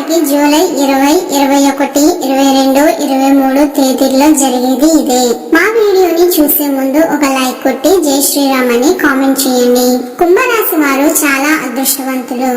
వారికి జూలై 20, 21, 22, 23 తేదీల్లో జరిగేది ఇదే. మా వీడియోని చూసే ముందు ఒక లైక్ కొట్టి జై శ్రీరామ్ అని కామెంట్ చేయండి. కుంభరాశి వారు చాలా అదృష్టవంతులు.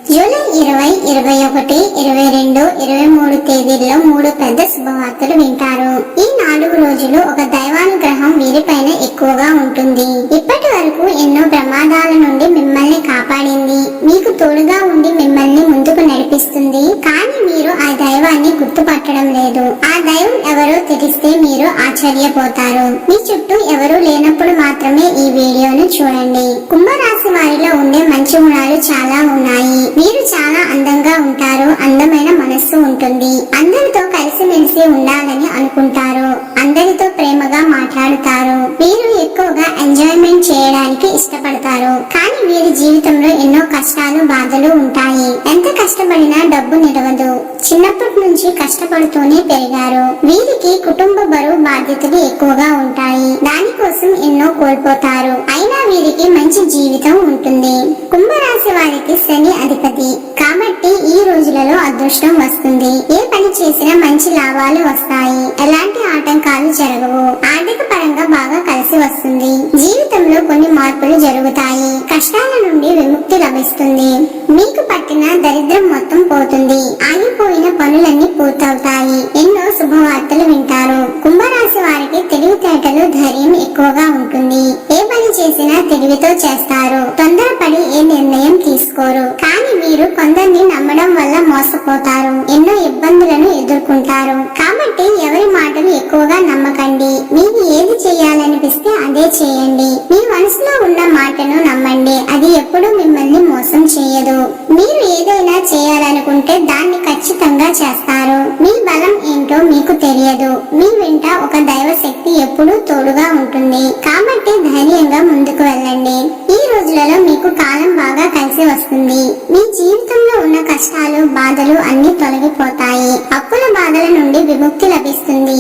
జూలై 20, 21, 22, 23 తేదీల్లో 3 పెద్ద శుభవార్తలు వింటారు. ఈ 4 రోజులు ఒక దైవానుగ్రహం వీరిపైన ఎక్కువగా ఉంటుంది. ఇప్పటి వరకు ఎన్నో ప్రమాదాల నుండి మిమ్మల్ని కాపాడింది, మీకు తోడుగా ఉండి మిమ్మల్ని ముందుకు నడిపిస్తుంది. కానీ మీరు ఆ దైవాన్ని గుర్తుపట్టడం లేదు. ఆ దైవం ఎవరో తెలిస్తే మీరు ఆశ్చర్యపోతారు. మీ చుట్టూ ఎవరూ లేనప్పుడు మాత్రమే ఈ వీడియోను చూడండి. కుంభరాశి వారిలో ఉండే మంచి గుణాలు చాలా ఉన్నాయి. మీరు చాలా అందంగా ఉంటారు, అందమైన మనస్సు ఉంటుంది, అందరితో కలిసిమెలిసి ఉండాలని అనుకుంటారు, అందరితో ప్రేమగా మాట్లాడుతారు, మీరు ఎక్కువగా ఎంజాయ్మెంట్ చేయడానికి ఇష్టపడతారు. కానీ వీరి జీవితంలో ఎన్నో కష్టాలు బాధలు ఉంటాయి. ఎంత కష్టపడినా డబ్బు నిలవదు. చిన్నప్పటి నుంచి కష్టపడుతూనే పెరిగారు. వీరికి కుటుంబ బరువు బాధ్యతలు ఎక్కువగా ఉంటాయి. దానికోసం ఎన్నో కోల్పోతారు. అయినా వీరికి మంచి జీవితం ఉంటుంది. కుంభరాశి వారికి శని అధిపతి కాబట్టి ఈ రోజులలో అదృష్టం వస్తుంది. ఏ పని చేసినా మంచి లాభాలు వస్తాయి. ఎలాంటి ఆటంకాలు జరగవు. ఆర్థిక పరంగా బాగా కలిసి వస్తుంది. జీవితంలో కొన్ని మార్పులు జరుగుతాయి. కష్టాల నుండి విముక్తి లభిస్తుంది. మీకు పట్టిన దరిద్రం మొత్తం పోతుంది. ఆగిపోయిన పనులన్నీ పూర్తవుతాయి. ఎన్నో శుభవార్తలు వింటారు. కుంభరాశి వారికి తెలివితేటలు, ధైర్యం ఎక్కువగా ఉంటుంది. ఏ పని చేసినా తెలివితో చేస్తారు. తొందరపడి ఏ నిర్ణయం తీసుకోరు. కానీ మీరు కొందరిని నమ్మడం వల్ల మోసపోతారు. ఎన్నో ఇబ్బందులను ఎదుర్కొంటారు. కాబట్టి ఎవరి మాటలు ఎక్కువగా నమ్మకండి. మీకు ఏది చేయాలనిపిస్తే అదే చేయండి. మీ మనసులో ఉన్న మాటను నమ్మండి. అది ఎప్పుడూ మిమ్మల్ని మోసం చేయదు. మీరు ఏదైనా చేయాలనుకుంటే దాన్ని ఖచ్చితంగా చేస్తారు. మీ బలం ఏంటో మీకు తెలియదు. మీ వెంట ఒక దైవ శక్తి ఎప్పుడూ తోడుగా ఉంటుంది. కాబట్టి ధైర్యంగా ముందుకు వెళ్ళండి. ఈ రోజులలో మీకు కాలం బాగా కలిసి వస్తుంది. మీ జీవితంలో ఉన్న కష్టాలు, బాధలు అన్ని తొలగిపోతాయి. అప్పుల బాధల నుండి విముక్తి లభిస్తుంది.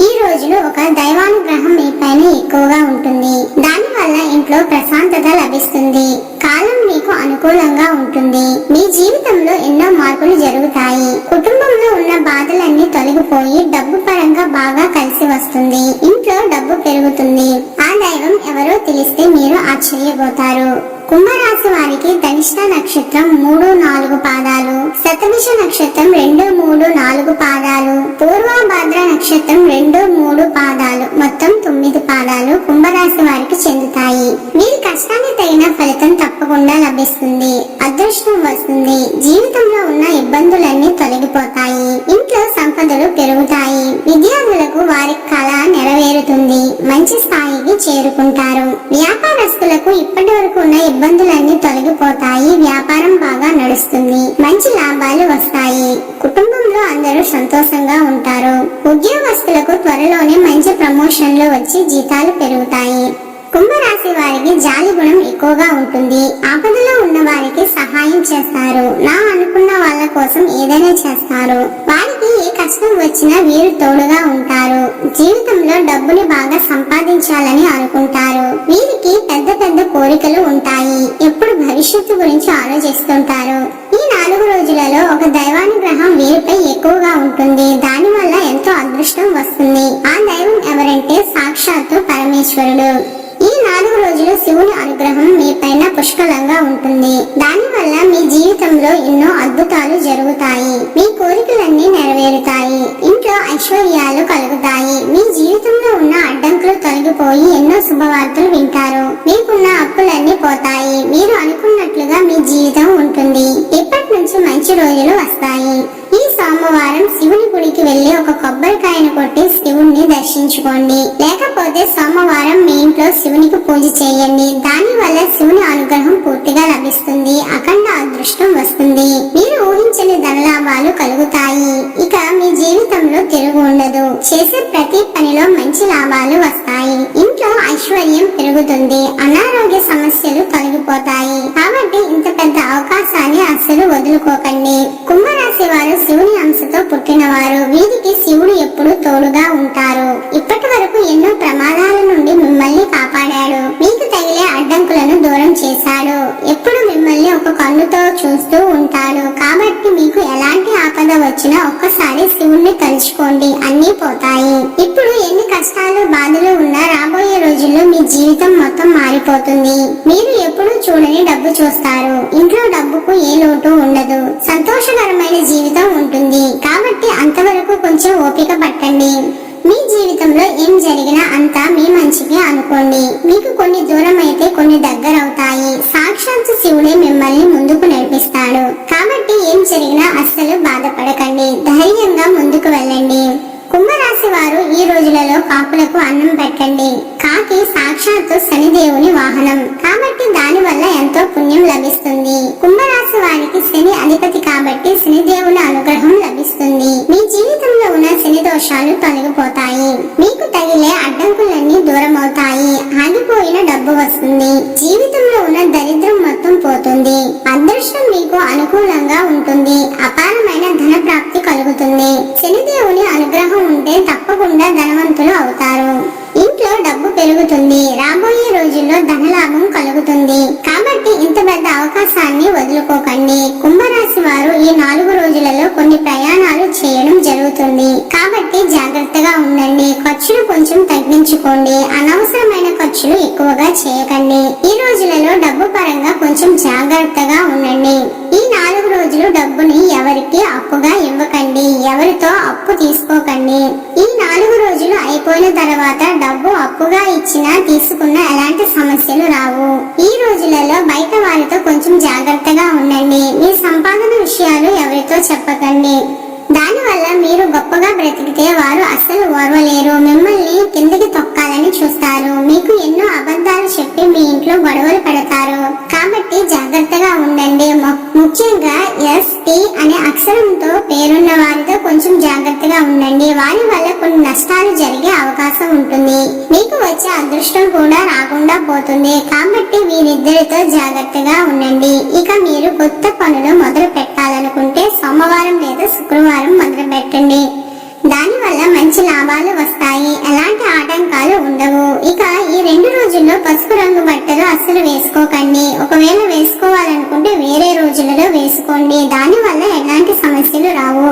ఈ రోజులు ఒక దైవానుగ్రహం మీ పైన ఎక్కువగా ఉంటుంది. దాని వల్ల ఇంట్లో ప్రశాంతత లభిస్తుంది. కాలం మీకు అనుకూలంగా ఉంటుంది. మీ జీవితంలో ఎన్నో మార్పులు జరుగుతాయి. కుటుంబంలో ఉన్న బాధలన్నీ తొలగిపోయి డబ్బు పరంగా బాగా కలిసి వస్తుంది. ఇంట్లో డబ్బు పెరుగుతుంది. ఆ దైవం ఎవరో తెలిస్తే మీరు ఆశ్చర్యపోతారు. కుంభరాశి వారికి ధనిష్ట నక్షత్రం 3, 4 పాదాలు, శతభిష నక్షత్రం 2, 3, 4 పాదాలు, పూర్వభాద్ర నక్షత్రం 2, 3 పాదాలు, మొత్తం 9 పాదాలు కుంభరాశి వారికి చెందుతాయి. వీరి కష్టానికి తగిన ఫలితం తప్పకుండా లభిస్తుంది. అదృష్టం వస్తుంది. జీవితంలో ఉన్న ఇబ్బందులన్నీ తొలగిపోతాయి. ఇంట్లో సంపదలు పెరుగుతాయి. విద్యార్థులకు వారి కళ నెరవేరుతుంది. మంచి స్థాయికి చేరుకుంటారు. వ్యాపారస్తులకు ఇప్పటి వరకు ఉన్న ఇబ్బందులన్నీ తొలగిపోతాయి. వ్యాపారం బాగా నడుస్తుంది. మంచి లాభాలు వస్తాయి. కుటుంబంలో అందరూ సంతోషంగా ఉంటారు. ఉద్యోగస్తులకు త్వరలోనే మంచి ప్రమోషన్లు వచ్చి జీతాలు పెరుగుతాయి. కుంభరాశి వారికి జాలి గుణం ఎక్కువగా ఉంటుంది. ఆపదలో ఉన్న వారికి సహాయం చేస్తారు. నా అనుకున్న వాళ్ళ కోసం ఏదైనా చేస్తారు. వారికి ఏ కష్టం వచ్చినా వీరు తోడుగా ఉంటారు. జీవితంలో డబ్బుని బాగా సంపాదించాలని అనుకుంటారు. వీరికి పెద్ద పెద్ద కోరికలు ఉంటాయి. ఎప్పుడు భవిష్యత్తు గురించి ఆలోచిస్తుంటారు. ఈ 4 రోజులలో ఒక దైవానుగ్రహం వీరిపై ఎక్కువగా ఉంటుంది. దాని వల్ల ఎంతో అదృష్టం వస్తుంది. ఆ దైవం ఎవరంటే సాక్షాత్తు పరమేశ్వరుడు. ఈ 4 రోజులు శివుని అనుగ్రహం మీ పైన పుష్కలంగా ఉంటుంది. దాని వల్ల మీ జీవితంలో ఎన్నో అద్భుతాలు జరుగుతాయి. మీ కోరికలన్నీ నెరవేరుతాయి. ఇంట్లో ఐశ్వర్యాలు కలుగుతాయి. మీ జీవితంలో ఉన్న అడ్డంకులు తొలగిపోయి ఎన్నో శుభవార్తలు వింటారు. మీకున్న అప్పులన్నీ పోతాయి. మీరు అనుకున్నట్లుగా మీ జీవితం ఉంటుంది. ఇప్పటి నుంచి మంచి రోజులు వస్తాయి. ఈ సోమవారం శివుని గుడికి వెళ్లి ఒక కొబ్బరికాయను కొట్టి శివుణ్ణి దర్శించుకోండి. లేకపోతే సోమవారం మీ ఇంట్లో శివునికి పూజ చేయండి. దాని వల్ల శివుని అనుగ్రహం పూర్తిగా లభిస్తుంది. అఖండ అదృష్టం వస్తుంది. మీరు ఊహించని ధనలాభాలు కలుగుతాయి. ఇక మీ జీవితంలో తిరుగు ఉండదు. చేసే ప్రతి పనిలో మంచి లాభాలు వస్తాయి. ఇంట్లో ఐశ్వర్యం పెరుగుతుంది. అనారోగ్య సమస్యలు తొలగిపోతాయి. కాబట్టి ఇంత పెద్ద అవకాశాన్ని అస్సలు వదులుకోకండి. కుంభరాశి వారు శివుని అంశతో పుట్టినవారు. వీరికి శివుడు ఎప్పుడు తోడుగా ఉంటారు. ఇప్పటి వరకు ఎన్నో ప్రమాదాల నుండి మిమ్మల్ని కాపాడాడు. మీకు తగిలే అడ్డంకులను దూరం చేశాడు. ఎప్పుడు మిమ్మల్ని ఒక కన్నుతో చూస్తూ ఉంటాడు. కాబట్టి మీకు ఎలాంటి ఆపద వచ్చినా ఒక్కసారి శివుణ్ణి తలుచుకోండి, అన్నీ పోతాయి. ఇప్పుడు ఎన్ని కష్టాలు బాధలు ఉన్నా రాబోయే రోజుల్లో మీ జీవితం మొత్తం మారిపోతుంది. మీరు ఎప్పుడూ చూడని డబ్బు చూస్తారు. ఇంట్లో డబ్బుకు ఏ లోటు ఉండదు. సంతోషకరమైన జీవితం ఉంటుంది. కాబట్టి అంతవరకు కొంచెం ఓపిక పట్టండి. మీ జీవితంలో ఏం జరిగినా అంతా మీ మంచిగా అనుకోండి. మీకు కొన్ని దూరం అయితే కొన్ని దగ్గర అవుతాయి. సాక్షాత్తు శివుడే మిమ్మల్ని ముందుకు నడిపిస్తాడు. కాబట్టి ఏం జరిగినా అస్సలు బాధపడకండి. ధైర్యంగా ముందుకు వెళ్ళండి. కుంభరాశి వారు ఈ రోజులలో కాకులకు అన్నం పెట్టండి. కాకి సాక్షాత్తు శనిదేవుని వాహనం కాబట్టి దాని వల్ల ఎంతో పుణ్యం లభిస్తుంది. కుంభరాశి వారికి శని అధిపతి కాబట్టి శనిదేవుని అనుగ్రహం లభిస్తుంది. మీ జీవితంలో ఉన్న శని దోషాలు తొలగిపోతాయి. మీకు తగిలే అడ్డంకులన్నీ దూరం అవుతాయి. ఆగిపోయిన డబ్బు వస్తుంది. జీవితంలో ఉన్న దరిద్రం మొత్తం పోతుంది. అదృష్టం మీకు అనుకూలంగా ఉంటుంది. అపారమైన ధన ప్రాప్తి కలుగుతుంది. శనిదేవుని అనుగ్రహం ఉంటే తప్పకుండా ధనవంతులు అవుతారు. ఇంట్లో డబ్బు పెరుగుతుంది. రాబోయే రోజుల్లో ధనలాభం కలుగుతుంది. కాబట్టి ఇంత పెద్ద అవకాశాన్ని వదులుకోకండి. కుంభరాశి వారు ఈ 4 రోజులలో కొన్ని ప్రయాణాలు చేయడం జరుగుతుంది. కాబట్టి జాగ్రత్తగా ఉండండి. ఖర్చులు కొంచెం తగ్గించుకోండి. అనవసరమైన ఖర్చులు ఎక్కువగా చేయకండి. ఈ రోజులలో డబ్బు పరంగా కొంచెం జాగ్రత్తగా ఉండండి. ఈ 4 రోజులు డబ్బుని ఎవరికి అప్పుగా ఇవ్వకండి. ఎవరితో అప్పు తీసుకోకండి. ఈ 4 రోజులు అయిపోయిన తర్వాత డబ్బు అప్పుగా ఇచ్చినా తీసుకున్న ఎలాంటి సమస్యలు రావు. ఈ రోజులలో బయట వారితో కొంచెం జాగ్రత్తగా ఉండండి. మీ సంపాదన విషయాలు ఎవరితో చెప్పకండి. దానివల్ల మీరు గొప్పగా బ్రతికితే వారు అస్సలు ఓర్వలేరు. మిమ్మల్ని కిందకి తొక్కాలని చూస్తారు. మీకు ఎన్నో అబద్ధాలు చెప్పి మీ ఇంట్లో గొడవలు పెడతారు. కాబట్టి జాగ్రత్తగా ఉండండి. ముఖ్యంగా ST అనే అక్షరంతో పేరున్న వారితో కొంచెం జాగ్రత్తగా ఉండండి. వారి వల్ల కొన్ని నష్టాలు జరిగే అవకాశం ఉంటుంది. మీకు వచ్చే అదృష్టం కూడా రాకుండా పోతుంది. కాబట్టి వీరిద్దరితో జాగ్రత్తగా ఉండండి. ఇక మీరు కొత్త పనులు మొదలు పెట్టాలనుకుంటే సోమవారం లేదా శుక్రవారం మొదలు పెట్టండి. దాని వల్ల మంచి లాభాలు వస్తాయి. ఎలాంటి ఆటంకాలు ఉండవు. ఇక ఈ 2 రోజుల్లో పసుపు రంగు బట్టలు అస్సలు వేసుకోకండి. ఒకవేళ వేసుకోవాలనుకుంటే వేరే రోజులలో వేసుకోండి. దాని వల్ల ఎలాంటి సమస్యలు రావు.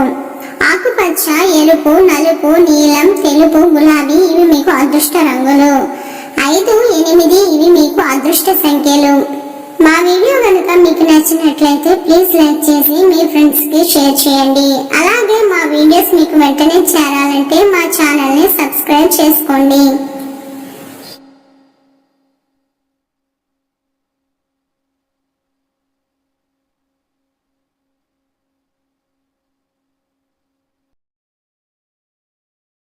ఆకుపచ్చ, ఎరుపు, నలుపు, నీలం, తెలుపు, గులాబీ ఇవి మీకు అదృష్ట రంగులు. 5, 8 ఇవి మీకు అదృష్ట సంఖ్యలు. మా వీడియో కనుక మీకు నచ్చినట్లయితే ప్లీజ్ లైక్ చేసి మీ ఫ్రెండ్స్ కి షేర్ చేయండి. అలాగే మా వీడియోస్ మీకు వెంటనే చేరాలంటే మా ఛానల్ ని సబ్స్క్రైబ్ చేసుకోండి.